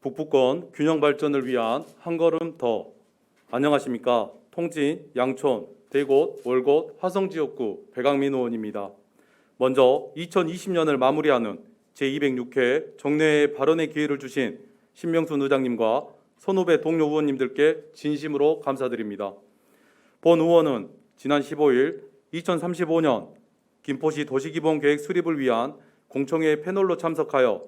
북부권 균형 발전을 위한 한 걸음 더. 안녕하십니까. 통진, 양촌, 대곳, 월곶, 화성 지역구 배강민 의원입니다. 먼저 2020년을 마무리하는 제206회 정례회 발언의 기회를 주신 신명순 의장님과 선후배 동료 의원님들께 진심으로 감사드립니다. 본 의원은 지난 15일 2035년 김포시 도시기본계획 수립을 위한 공청회 패널로 참석하여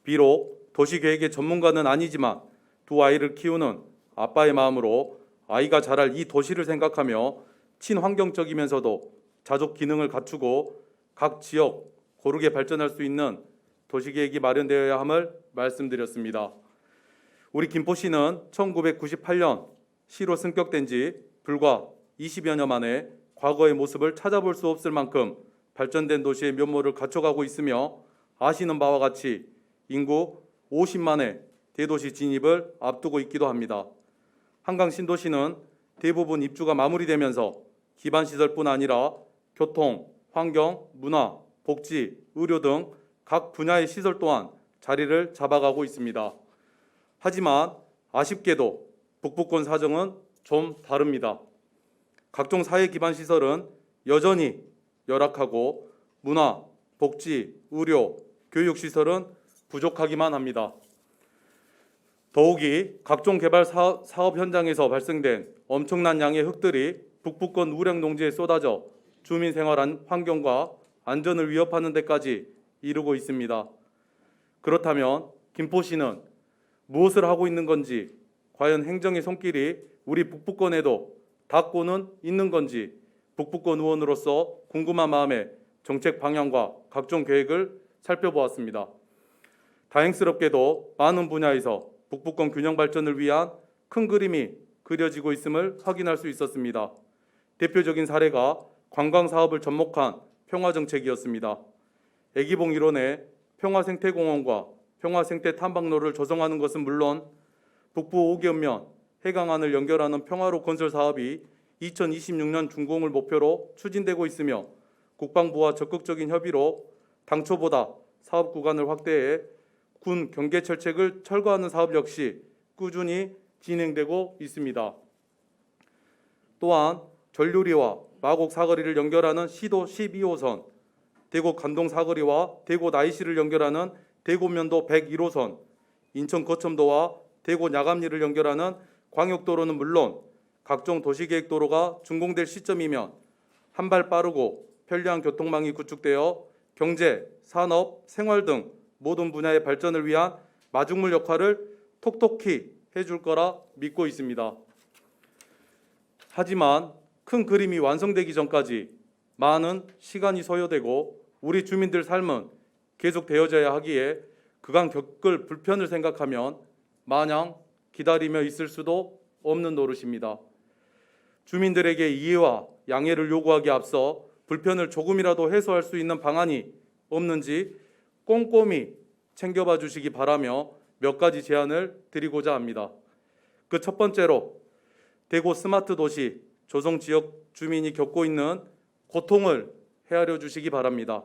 비록 도시계획의 전문가는 아니지만 두 아이를 키우는 아빠의 마음으로 아이가 자랄 이 도시를 생각하며 친환경적이면서도 자족 기능을 갖추고 각 지역 고르게 발전할 수 있는 도시계획이 마련되어야 함을 말씀드렸습니다. 우리 김포시는 1998년 시로 승격된 지 불과 20여 년 만에 과거의 모습을 찾아볼 수 없을 만큼 발전된 도시의 면모를 갖춰가고 있으며 아시는 바와 같이 인구 50만의 대도시 진입을 앞두고 있기도 합니다. 한강 신도시는 대부분 입주가 마무리되면서 기반시설뿐 아니라 교통, 환경, 문화, 복지, 의료 등 각 분야의 시설 또한 자리를 잡아가고 있습니다. 하지만 아쉽게도 북부권 사정은 좀 다릅니다. 각종 사회 기반 시설은 여전히 열악하고 문화, 복지, 의료, 교육 시설은 부족하기만 합니다. 더욱이 각종 개발 사업 현장에서 발생된 엄청난 양의 흙들이 북부권 우량 농지에 쏟아져 주민 생활 환경과 안전을 위협하는 데까지 이르고 있습니다. 그렇다면 김포시는 무엇을 하고 있는 건지, 과연 행정의 손길이 우리 북부권에도 닿고는 있는 건지 북부권 의원으로서 궁금한 마음에 정책 방향과 각종 계획을 살펴보았습니다. 다행스럽게도 많은 분야에서 북부권 균형 발전을 위한 큰 그림이 그려지고 있음을 확인할 수 있었습니다. 대표적인 사례가 관광사업을 접목한 평화정책이었습니다. 애기봉 일원에 평화생태공원과 평화생태탐방로를 조성하는 것은 물론 북부 5개면 해강안을 연결하는 평화로 건설 사업이 2026년 준공을 목표로 추진되고 있으며 국방부와 적극적인 협의로 당초보다 사업 구간을 확대해 군 경계철책을 철거하는 사업 역시 꾸준히 진행되고 있습니다. 또한 전류리와 마곡 사거리를 연결하는 시도 12호선, 대구 간동 사거리와 대구 나이시를 연결하는 대구면도 101호선, 인천 거첨도와 대구 야감리를 연결하는 광역도로는 물론 각종 도시계획도로가 준공될 시점이면 한 발 빠르고 편리한 교통망이 구축되어 경제, 산업, 생활 등 모든 분야의 발전을 위한 마중물 역할을 톡톡히 해줄 거라 믿고 있습니다. 하지만 큰 그림이 완성되기 전까지 많은 시간이 소요되고 우리 주민들 삶은 계속되어져야 하기에 그간 겪을 불편을 생각하면 마냥 기다리며 있을 수도 없는 노릇입니다. 주민들에게 이해와 양해를 요구하기에 앞서 불편을 조금이라도 해소할 수 있는 방안이 없는지 꼼꼼히 챙겨봐 주시기 바라며 몇 가지 제안을 드리고자 합니다. 그 첫 번째로 대구 스마트 도시 조성 지역 주민이 겪고 있는 고통을 헤아려 주시기 바랍니다.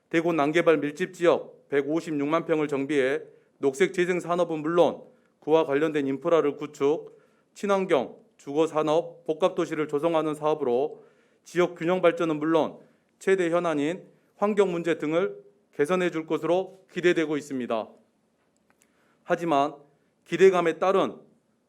대구 난개발 밀집 지역 156만 평을 정비해 녹색 재생 산업은 물론 그와 관련된 인프라를 구축, 친환경, 주거 산업, 복합 도시를 조성하는 사업으로 지역 균형 발전은 물론 최대 현안인 환경 문제 등을 개선해 줄 것으로 기대되고 있습니다. 하지만 기대감에 따른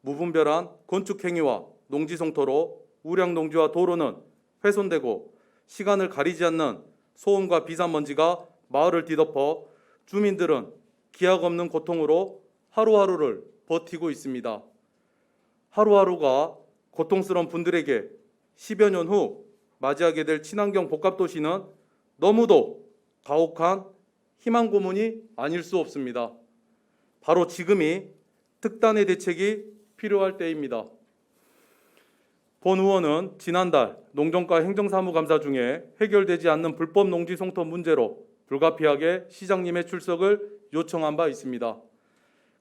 무분별한 건축 행위와 농지 성토로 우량 농지와 도로는 훼손되고 시간을 가리지 않는 소음과 비산먼지가 마을을 뒤덮어 주민들은 기약 없는 고통으로 하루하루를 버티고 있습니다. 하루하루가 고통스러운 분들에게 10여 년 후 맞이하게 될 친환경 복합도시는 너무도 가혹한 희망 고문이 아닐 수 없습니다. 바로 지금이 특단의 대책이 필요할 때입니다. 본 의원은 지난달 농정과 행정사무감사 중에 해결되지 않는 불법 농지 성토 문제로 불가피하게 시장님의 출석을 요청한 바 있습니다.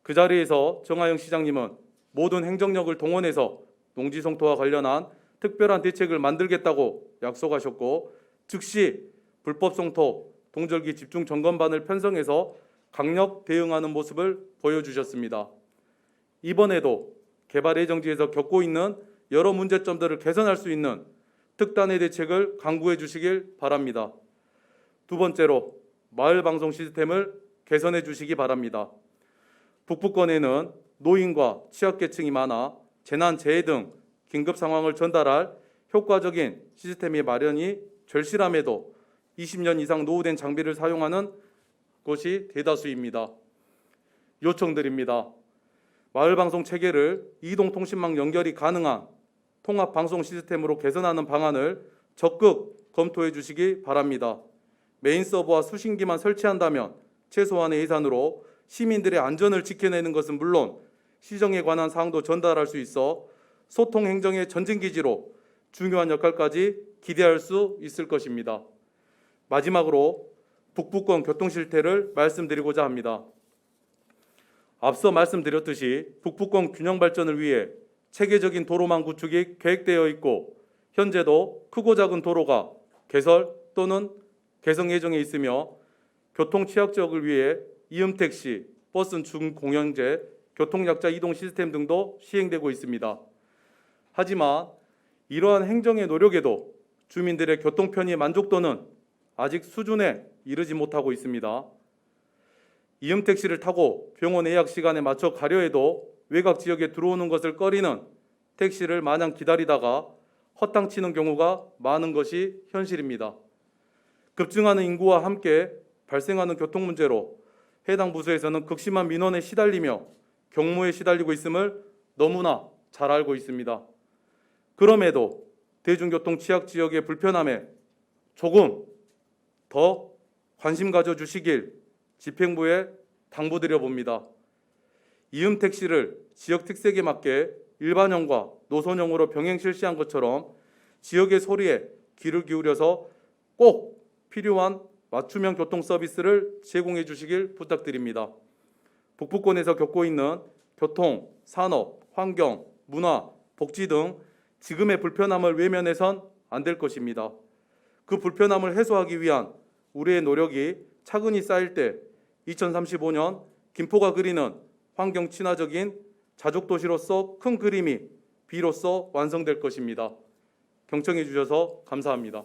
그 자리에서 정하영 시장님은 모든 행정력을 동원해서 농지 성토와 관련한 특별한 대책을 만들겠다고 약속하셨고 즉시 불법 성토 동절기 집중 점검반을 편성해서 강력 대응하는 모습을 보여주셨습니다. 이번에도 개발 예정지에서 겪고 있는 여러 문제점들을 개선할 수 있는 특단의 대책을 강구해 주시길 바랍니다. 두 번째로 마을 방송 시스템을 개선해 주시기 바랍니다. 북부권에는 노인과 취약계층이 많아 재난, 재해 등 긴급 상황을 전달할 효과적인 시스템의 마련이 절실함에도 20년 이상 노후된 장비를 사용하는 곳이 대다수입니다. 요청드립니다. 마을방송 체계를 이동통신망 연결이 가능한 통합방송 시스템으로 개선하는 방안을 적극 검토해 주시기 바랍니다. 메인 서버와 수신기만 설치한다면 최소한의 예산으로 시민들의 안전을 지켜내는 것은 물론 시정에 관한 사항도 전달할 수 있어 소통 행정의 전진기지로 중요한 역할까지 기대할 수 있을 것입니다. 마지막으로 북부권 교통 실태를 말씀드리고자 합니다. 앞서 말씀드렸듯이 북부권 균형 발전을 위해 체계적인 도로망 구축이 계획되어 있고 현재도 크고 작은 도로가 개설 또는 개성 예정에 있으며 교통 취약 지역을 위해 이음택시, 버스 중공영제, 교통약자 이동 시스템 등도 시행되고 있습니다. 하지만 이러한 행정의 노력에도 주민들의 교통 편의 만족도는 아직 수준에 이르지 못하고 있습니다. 이음택시를 타고 병원 예약 시간에 맞춰 가려 해도 외곽 지역에 들어오는 것을 꺼리는 택시를 마냥 기다리다가 헛땅치는 경우가 많은 것이 현실입니다. 급증하는 인구와 함께 발생하는 교통 문제로 해당 부서에서는 극심한 민원에 시달리며 경무에 시달리고 있음을 너무나 잘 알고 있습니다. 그럼에도 대중교통 취약 지역의 불편함에 조금 더 관심 가져주시길 집행부에 당부드려 봅니다. 이음택시를 지역 특색에 맞게 일반형과 노선형으로 병행 실시한 것처럼 지역의 소리에 귀를 기울여서 꼭 필요한 맞춤형 교통 서비스를 제공해 주시길 부탁드립니다. 북부권에서 겪고 있는 교통, 산업, 환경, 문화, 복지 등 지금의 불편함을 외면해선 안 될 것입니다. 그 불편함을 해소하기 위한 우리의 노력이 차근히 쌓일 때 2035년 김포가 그리는 환경 친화적인 자족도시로서 큰 그림이 비로소 완성될 것입니다. 경청해 주셔서 감사합니다.